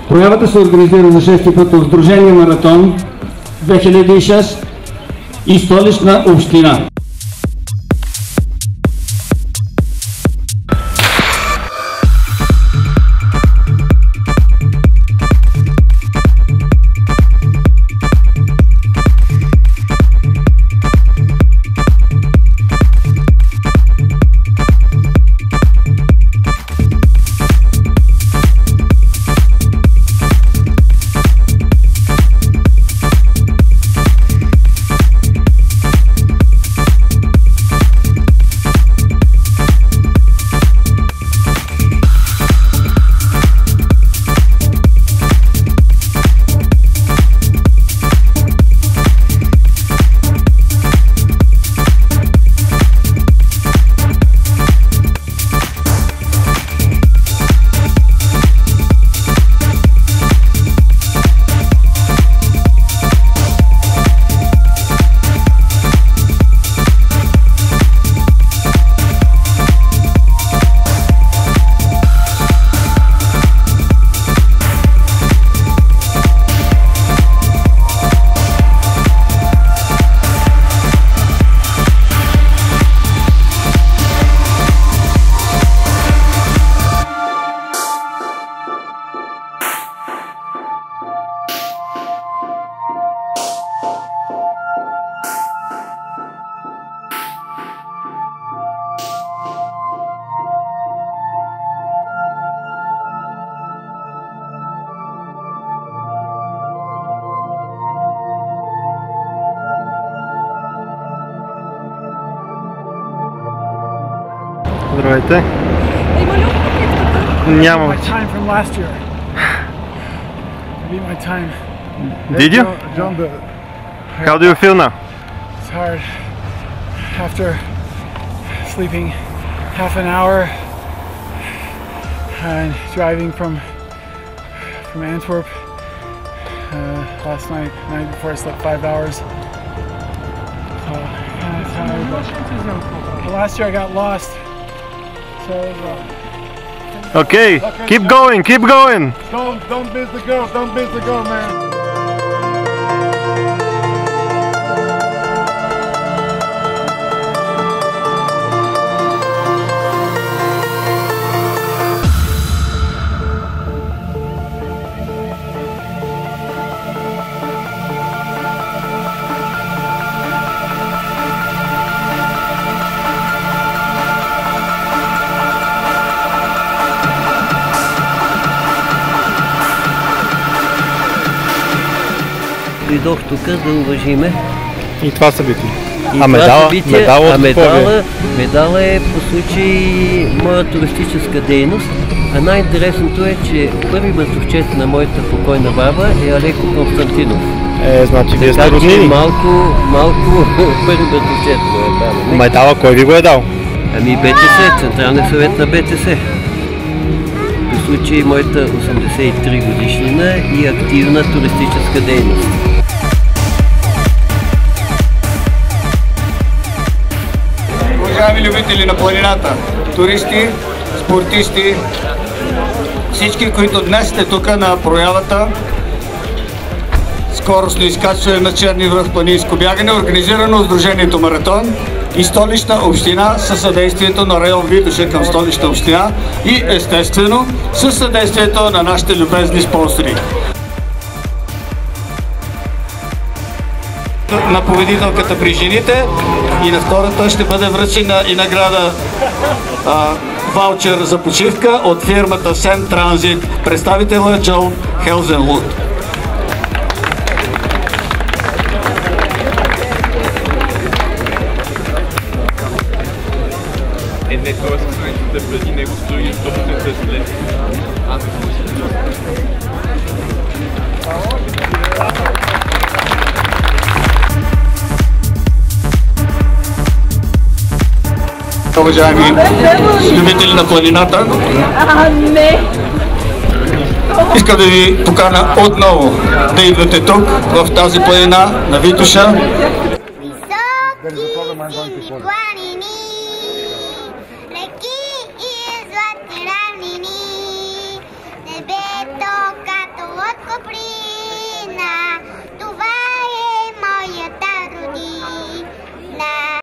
Проявата се организира за 6-ти път от Сдружение Маратон 2006 и Столична община. Здравейте. Няма вече. Did you? How do you feel now? It's hard. After sleeping half an hour and driving from Antwerp last night before I slept 5 hours. So kind of tired. Last year I got lost. So Okay, keep going, keep going. Don't miss the girl, don't miss the girl, man. Дойдох тук да уважиме. И това събитие. Медала е по случай моя туристическа дейност. А най-интересното е, че първи братовчет на моята покойна баба е Алеко Константинов. Значи вие сте роднини. Малко първи братовчет го е баба. Медала кой ви го е дал? Ами БТС, Централния съвет на БТС. По случай моята 83 годишнина и активна туристическа дейност. Уважаеми любители на планината, туристи, спортисти, всички, които днес сте тук на проявата скоростно изкачване на Черни връх планинско бягане, организирано от Сдружението Маратон и Столична община със съдействието на район Витоша към Столична община и естествено със съдействието на нашите любезни спонсори. На победителката при жените и на втората ще бъде връчена и награда ваучер за почивка от фирмата Сен Транзит. Представителът е Джон Хелзенлуд. Преди него стои 180 лет. Уважаеми любители на планината, искам да ви покана отново да идвате тук, в тази планина на Витоша,